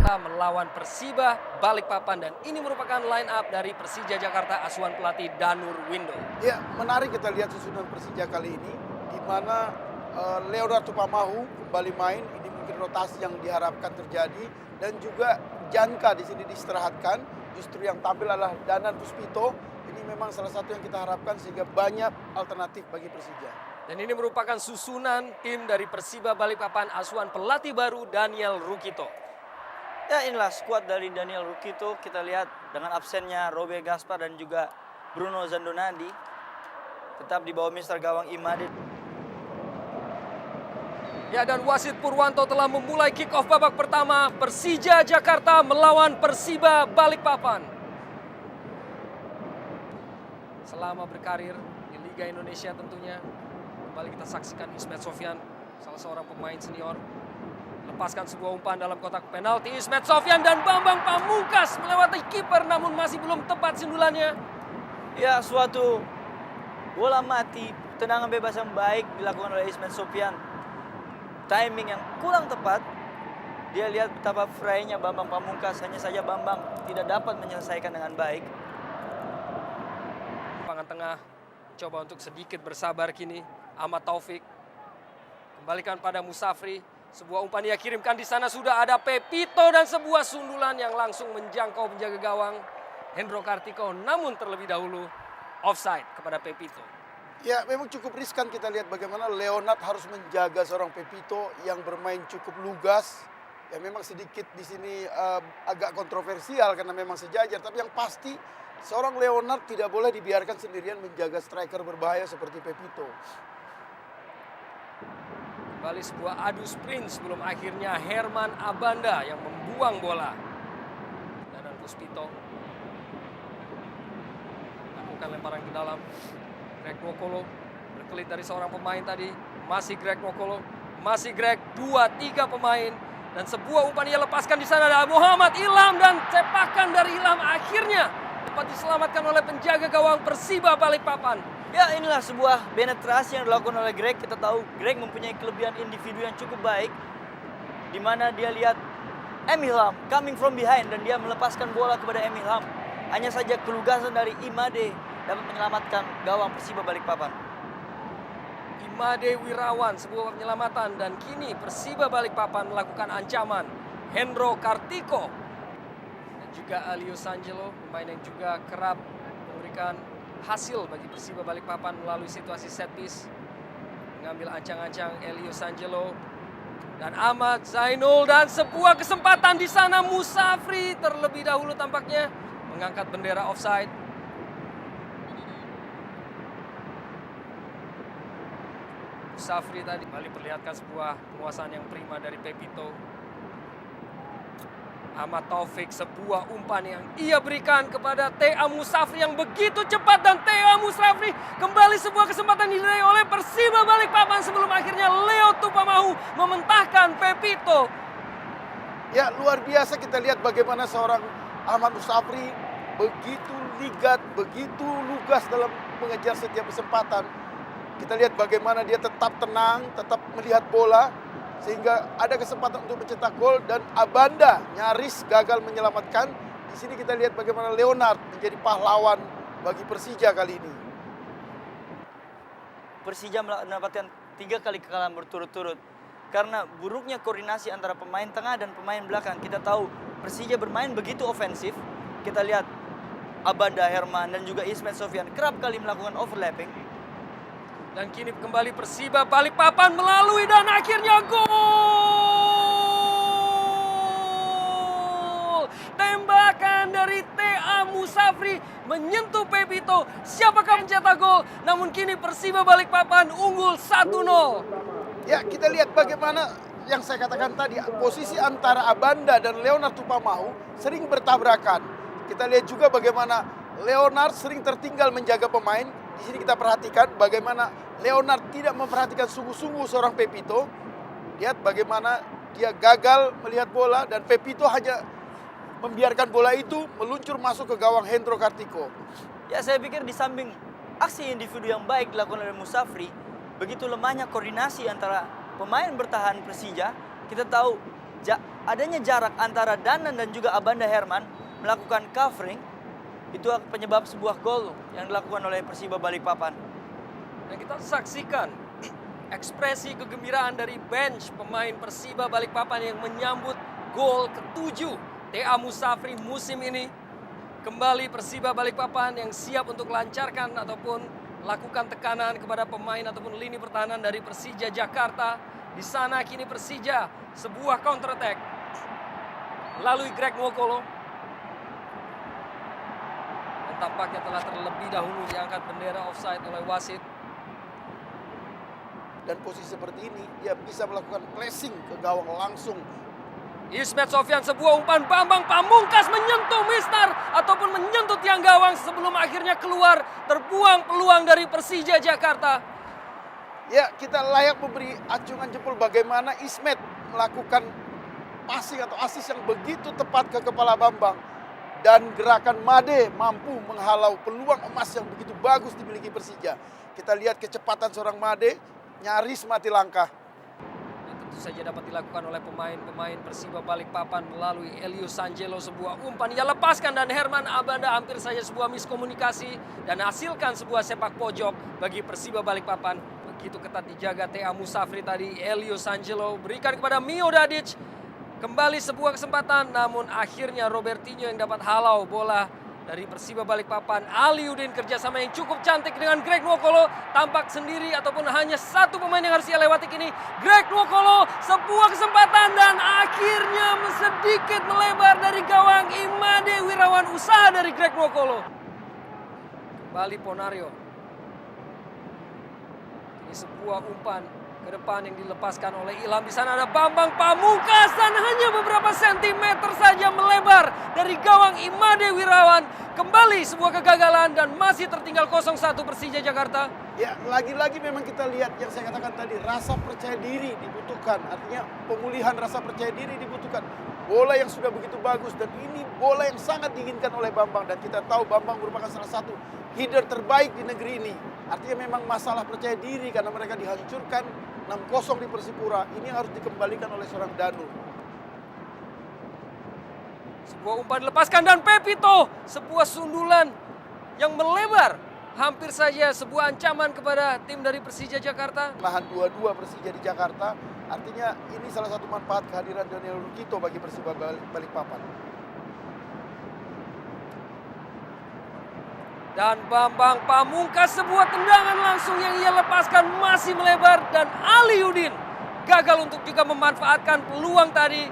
Jakarta melawan Persiba Balikpapan, dan ini merupakan line up dari Persija Jakarta asuhan pelatih Danur Windo. Ya, menarik kita lihat susunan Persija kali ini, di mana Leonard Tupamahu kembali main. Ini mungkin rotasi yang diharapkan terjadi, dan juga Janka di sini diistirahatkan. Justru yang tampil adalah Danan Puspito. Ini memang salah satu yang kita harapkan sehingga banyak alternatif bagi Persija. Dan ini merupakan susunan tim dari Persiba Balikpapan asuhan pelatih baru Daniel Rukito. Ya, inilah skuad dari Daniel Rukito. Kita lihat dengan absennya Robe Gaspar dan juga Bruno Zandonadi. Tetap di bawah Mister Gawang Imade. Ya, dan wasit Purwanto telah memulai kick off babak pertama Persija Jakarta melawan Persiba Balikpapan. Selama berkarir di Liga Indonesia tentunya, kembali kita saksikan Ismet Sofyan, salah seorang pemain senior, lepaskan sebuah umpan dalam kotak penalti. Ismet Sofyan dan Bambang Pamungkas melewati kiper namun masih belum tepat sundulannya. Ya, suatu bola mati, tendangan bebas yang baik dilakukan oleh Ismet Sofyan. Timing yang kurang tepat. Dia lihat betapa free-nya Bambang Pamungkas, hanya saja Bambang tidak dapat menyelesaikan dengan baik. Lapangan tengah coba untuk sedikit bersabar kini. Ahmad Taufik kembalikan pada Musafri. Sebuah umpan dia kirimkan, di sana sudah ada Pepito dan sebuah sundulan yang langsung menjangkau penjaga gawang Hendro Kartiko, namun terlebih dahulu offside kepada Pepito. Ya, memang cukup riskan kita lihat bagaimana Leonard harus menjaga seorang Pepito yang bermain cukup lugas. Ya, memang sedikit di sini agak kontroversial karena memang sejajar, tapi yang pasti seorang Leonard tidak boleh dibiarkan sendirian menjaga striker berbahaya seperti Pepito. Kembali sebuah adu sprint sebelum akhirnya Herman Abanda yang membuang bola. Dan Puspito lakukan lemparan ke dalam. Greg Nwokolo berkelit dari seorang pemain tadi. Masih Greg Nwokolo, masih Greg, 2-3 pemain. Dan sebuah umpan ia lepaskan, di sana ada Muhammad Ilham dan cepakan dari Ilham akhirnya dapat diselamatkan oleh penjaga gawang Persiba Balikpapan. Ya, inilah sebuah penetrasi yang dilakukan oleh Greg. Kita tahu Greg mempunyai kelebihan individu yang cukup baik, di mana dia lihat Ilham coming from behind dan dia melepaskan bola kepada Ilham. Hanya saja kelugasan dari Imade dapat menyelamatkan gawang Persiba Balikpapan. Imade Wirawan sebuah penyelamatan, dan kini Persiba Balikpapan melakukan ancaman. Hendro Kartiko dan juga Alius Angelo, pemain yang juga kerap memberikan hasil bagi Persiba Balikpapan melalui situasi set piece. Mengambil ancang-ancang Elius Angelo dan Ahmad Zainul, dan sebuah kesempatan di sana Musafri terlebih dahulu tampaknya mengangkat bendera offside. Musafri tadi kembali perlihatkan sebuah penguasaan yang prima dari Pepito. Ahmad Taufik, sebuah umpan yang ia berikan kepada T.A. Musafri yang begitu cepat, dan T.A. Musafri kembali sebuah kesempatan diraih oleh Persiba Balikpapan sebelum akhirnya Leo Tupamahu mementahkan Pepito. Ya, luar biasa kita lihat bagaimana seorang Ahmad Musafri begitu ligat, begitu lugas dalam mengejar setiap kesempatan. Kita lihat bagaimana dia tetap tenang, tetap melihat bola, sehingga ada kesempatan untuk mencetak gol, dan Abanda nyaris gagal menyelamatkan. Di sini kita lihat bagaimana Leonard menjadi pahlawan bagi Persija kali ini. Persija mendapatkan 3 kali kekalahan berturut-turut karena buruknya koordinasi antara pemain tengah dan pemain belakang. Kita tahu Persija bermain begitu ofensif. Kita lihat Abanda, Herman, dan juga Ismet Sofyan kerap kali melakukan overlapping. Dan kini kembali Persiba Balikpapan melalui, dan akhirnya gol! Tembakan dari T.A. Musafri menyentuh Pepito. Siapakah mencetak gol? Namun kini Persiba Balikpapan unggul 1-0. Ya, kita lihat bagaimana yang saya katakan tadi, posisi antara Abanda dan Leonard Tupamahu sering bertabrakan. Kita lihat juga bagaimana Leonard sering tertinggal menjaga pemain. Di sini kita perhatikan bagaimana Leonard tidak memperhatikan sungguh-sungguh seorang Pepito. Lihat bagaimana dia gagal melihat bola, dan Pepito hanya membiarkan bola itu meluncur masuk ke gawang Hendro Kartiko. Ya, saya pikir di samping aksi individu yang baik dilakukan oleh Musafri, begitu lemahnya koordinasi antara pemain bertahan Persija. Kita tahu adanya jarak antara Danan dan juga Abanda Herman melakukan covering, itu penyebab sebuah gol yang dilakukan oleh Persiba Balikpapan. Dan kita saksikan ekspresi kegembiraan dari bench pemain Persiba Balikpapan yang menyambut gol ke-7 TA Musafri musim ini. Kembali Persiba Balikpapan yang siap untuk lancarkan ataupun lakukan tekanan kepada pemain ataupun lini pertahanan dari Persija Jakarta. Di sana kini Persija sebuah counter attack melalui Greg Nwokolo. Dan tampaknya telah terlebih dahulu diangkat bendera offside oleh wasit. Dan posisi seperti ini dia bisa melakukan pressing ke gawang langsung. Ismet Sofyan, sebuah umpan Bambang Pamungkas menyentuh Mistar ataupun menyentuh tiang gawang sebelum akhirnya keluar, terbuang peluang dari Persija Jakarta. Ya, kita layak memberi acungan jempol bagaimana Ismet melakukan passing atau asis yang begitu tepat ke kepala Bambang. Dan gerakan Made mampu menghalau peluang emas yang begitu bagus dimiliki Persija. Kita lihat kecepatan seorang Made, nyaris mati langkah. Tentu saja dapat dilakukan oleh pemain-pemain Persiba Balikpapan melalui Elius Sanjelo. Sebuah umpan ia lepaskan dan Herman Abanda hampir saja sebuah miskomunikasi dan hasilkan sebuah sepak pojok bagi Persiba Balikpapan. Begitu ketat dijaga TA Musafri tadi. Elius Sanjelo berikan kepada Mio Dadic. Kembali sebuah kesempatan namun akhirnya Robertinho yang dapat halau bola dari Persiba Balikpapan. Aliudin kerjasama yang cukup cantik dengan Greg Nwokolo. Tampak sendiri ataupun hanya satu pemain yang harus ia lewati kini. Greg Nwokolo, sebuah kesempatan dan akhirnya sedikit melebar dari gawang Imade Wirawan. Usaha dari Greg Nwokolo. Kembali Ponario. Ini sebuah umpan ke depan yang dilepaskan oleh Ilham. Di sana ada Bambang Pamungkas dan hanya beberapa sentimeter saja melebar dari gawang Imade Wirawan. Kembali sebuah kegagalan dan masih tertinggal 0-1 Persija Jakarta. Ya, lagi-lagi memang kita lihat yang saya katakan tadi, rasa percaya diri dibutuhkan. Artinya pemulihan rasa percaya diri dibutuhkan. Bola yang sudah begitu bagus dan ini bola yang sangat diinginkan oleh Bambang. Dan kita tahu Bambang merupakan salah satu header terbaik di negeri ini. Artinya memang masalah percaya diri karena mereka dihancurkan 6-0 di Persipura. Ini harus dikembalikan oleh seorang Danu. Sebuah umpan dilepaskan dan Pepito. Sebuah sundulan yang melebar. Hampir saja sebuah ancaman kepada tim dari Persija Jakarta. Lahan 2-2 Persija di Jakarta. Artinya ini salah satu manfaat kehadiran Daniel Rukito bagi Persiba Balikpapan. Dan Bambang Pamungkas, sebuah tendangan langsung yang ia lepaskan masih melebar. Dan Aliudin gagal untuk juga memanfaatkan peluang tadi.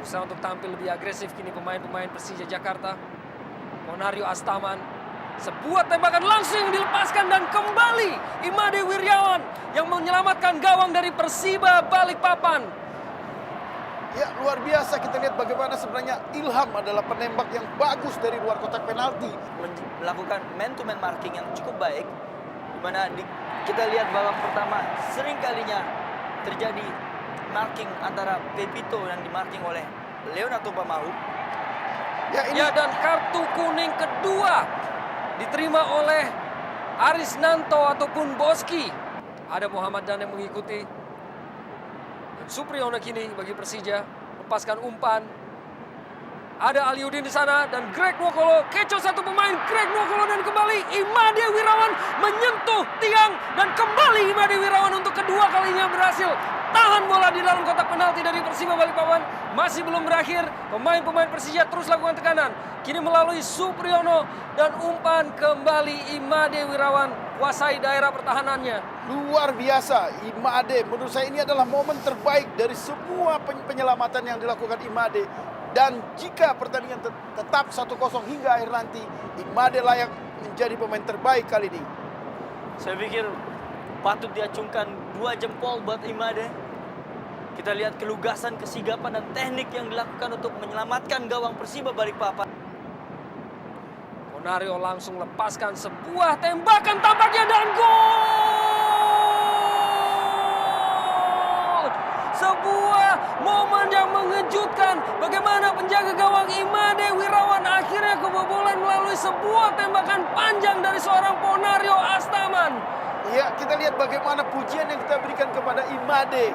Berusaha untuk tampil lebih agresif kini pemain-pemain Persija Jakarta. Ponario Astaman. Sebuah tembakan langsung yang dilepaskan dan kembali Imade Wirawan yang menyelamatkan gawang dari Persiba Balikpapan. Ya, luar biasa kita lihat bagaimana sebenarnya Ilham adalah penembak yang bagus dari luar kotak penalti. Melakukan man-to-man marking yang cukup baik. Di mana kita lihat babak pertama sering kalinya terjadi marking antara Pepito yang dimarking oleh Leonardo Pamahu. Ya, dan kartu kuning kedua diterima oleh Aris Nanto ataupun Boski. Ada Muhammad Dan yang mengikuti. Dan Supriyono kini bagi Persija lepaskan umpan. Ada Aliudin di sana dan Greg Nwokolo kecoh satu pemain. Greg Nwokolo dan kembali Imade Wirawan menyentuh tiang dan kembali Imade Wirawan untuk kedua kalinya berhasil tahan bola di dalam kotak penalti dari Persiba Balikpapan. Masih belum berakhir, pemain-pemain Persija terus lakukan tekanan. Kini melalui Supriyono dan umpan kembali Imade Wirawan kuasai daerah pertahanannya. Luar biasa Imade, menurut saya ini adalah momen terbaik dari semua penyelamatan yang dilakukan Imade. Dan jika pertandingan tetap 1-0 hingga akhir nanti, Imade layak menjadi pemain terbaik kali ini. Saya pikir patut diacungkan 2 jempol buat Imade. Kita lihat kelugasan, kesigapan, dan teknik yang dilakukan untuk menyelamatkan gawang Persiba Balikpapan. Ponario langsung lepaskan sebuah tembakan tampaknya dan gol! Sebuah momen yang mengejutkan. Bagaimana penjaga gawang Imade Wirawan akhirnya kebobolan melalui sebuah tembakan panjang dari seorang Ponario Astaman. Ya, kita lihat bagaimana pujian yang kita berikan kepada Imade.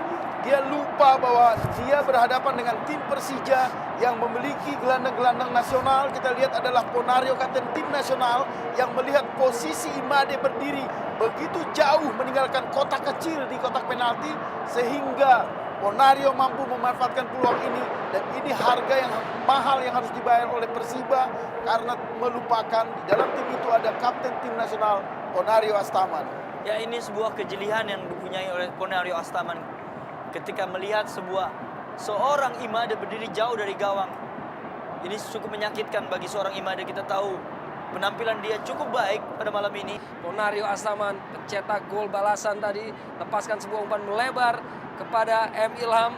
Dia lupa bahwa dia berhadapan dengan tim Persija yang memiliki gelandang-gelandang nasional. Kita lihat adalah Ponario, kapten tim nasional, yang melihat posisi Imade berdiri begitu jauh meninggalkan kotak kecil di kotak penalti, sehingga Ponario mampu memanfaatkan peluang ini. Dan ini harga yang mahal yang harus dibayar oleh Persiba, karena melupakan di dalam tim itu ada kapten tim nasional Ponario Astaman. Ya, ini sebuah kejelian yang dipunyai oleh Ponario Astaman ketika melihat seorang Imade berdiri jauh dari gawang. Ini cukup menyakitkan bagi seorang Imade. Kita tahu penampilan dia cukup baik pada malam ini. Ponario Astaman pencetak gol balasan tadi, lepaskan sebuah umpan melebar kepada M. Ilham.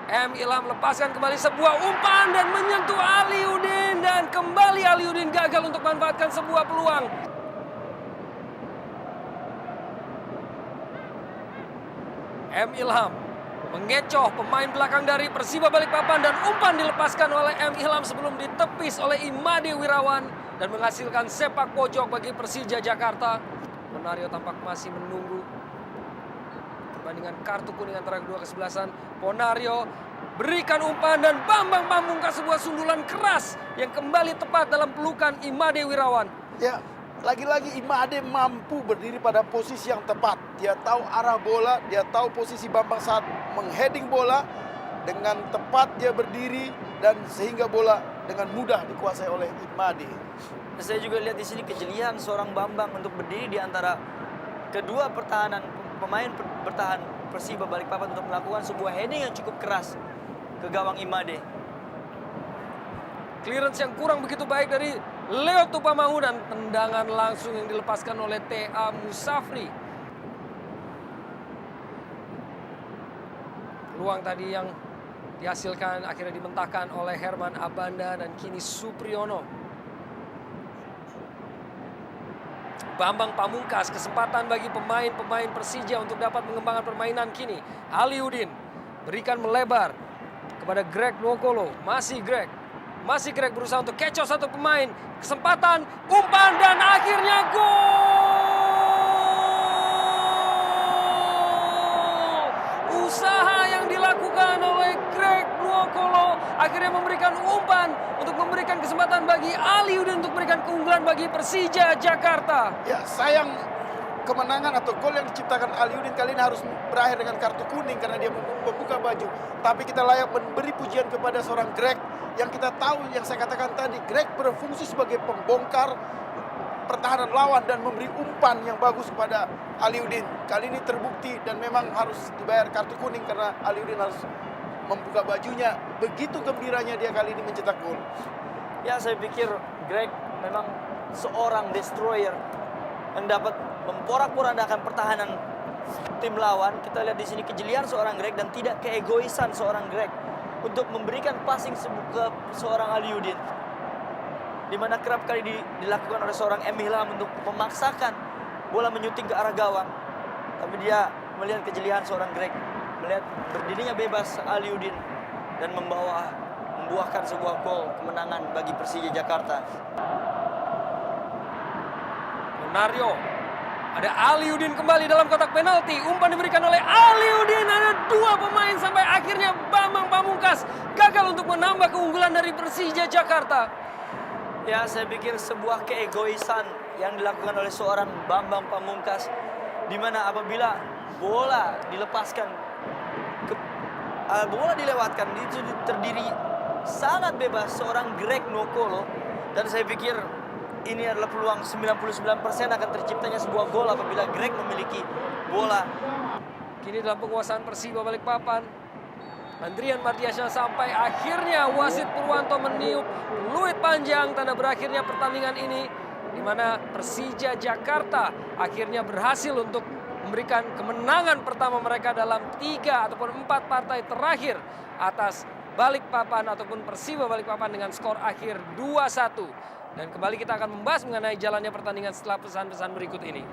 M. Ilham lepaskan kembali sebuah umpan dan menyentuh Aliudin, dan kembali Aliudin gagal untuk memanfaatkan sebuah peluang. M. Ilham mengecoh pemain belakang dari Persiba Balikpapan, dan umpan dilepaskan oleh M. Ilham sebelum ditepis oleh Imade Wirawan dan menghasilkan sepak pojok bagi Persija Jakarta. Ponario tampak masih menunggu perbandingan kartu kuning antara kedua kesebelasan. Ponario berikan umpan dan Bambang Pamungkas sebuah sundulan keras yang kembali tepat dalam pelukan Imade Wirawan. Ya, lagi-lagi Imade mampu berdiri pada posisi yang tepat. Dia tahu arah bola, dia tahu posisi Bambang saat mengheading bola. Dengan tepat dia berdiri, dan sehingga bola dengan mudah dikuasai oleh Imade. Saya juga lihat di sini kejelian seorang Bambang untuk berdiri di antara kedua pemain bertahan Persiba Balikpapan untuk melakukan sebuah heading yang cukup keras ke gawang Imade. Clearance yang kurang begitu baik dari Leo Tupamahu, dan tendangan langsung yang dilepaskan oleh T.A. Musafri. Peluang tadi yang dihasilkan akhirnya dimentahkan oleh Herman Abanda dan kini Supriyono. Bambang Pamungkas, kesempatan bagi pemain-pemain Persija untuk dapat mengembangkan permainan kini. Aliudin berikan melebar kepada Greg Nwokolo. Masih Greg berusaha untuk kecoh satu pemain. Kesempatan, umpan, dan akhirnya gol! Usaha yang dilakukan oleh Greg Nwokolo akhirnya memberikan umpan untuk memberikan kesempatan bagi Aliudin untuk memberikan keunggulan bagi Persija Jakarta. Ya, sayang kemenangan atau gol yang diciptakan Aliudin kali ini harus berakhir dengan kartu kuning karena dia membuka baju. Tapi kita layak memberi pujian kepada seorang Greg yang kita tahu, yang saya katakan tadi, Greg berfungsi sebagai pembongkar pertahanan lawan dan memberi umpan yang bagus kepada Aliudin. Kali ini terbukti dan memang harus dibayar kartu kuning karena Aliudin harus membuka bajunya. Begitu gembiranya dia kali ini mencetak gol. Ya, saya pikir Greg memang seorang destroyer yang dapat memporak-porandakan pertahanan tim lawan. Kita lihat di sini kejelian seorang Greg dan tidak keegoisan seorang Greg untuk memberikan passing ke seorang Aliudin, di mana kerap kali dilakukan oleh seorang M. Ilham untuk memaksakan bola menyuting ke arah gawang. Tapi dia melihat kejelian seorang Greg, melihat berdirinya bebas Aliudin, dan membuahkan sebuah gol kemenangan bagi Persija Jakarta. Ponario, ada Aliudin kembali dalam kotak penalti. Umpan diberikan oleh Aliudin. Ada dua pemain sampai akhirnya Bambang Pamungkas gagal untuk menambah keunggulan dari Persija Jakarta. Ya, saya pikir sebuah keegoisan yang dilakukan oleh seorang Bambang Pamungkas, di mana apabila bola dilepaskan, bola dilewatkan, itu terdiri sangat bebas seorang Greg Nwokolo, dan saya pikir ini adalah peluang 99% akan terciptanya sebuah gol apabila Greg memiliki bola. Kini dalam penguasaan Persiba Balikpapan, Andrian Mardiansyah, sampai akhirnya wasit Purwanto meniup peluit panjang tanda berakhirnya pertandingan ini, di mana Persija Jakarta akhirnya berhasil untuk memberikan kemenangan pertama mereka dalam 3 ataupun 4 partai terakhir atas Balikpapan ataupun Persiba Balikpapan dengan skor akhir 2-1. Dan kembali kita akan membahas mengenai jalannya pertandingan setelah pesan-pesan berikut ini.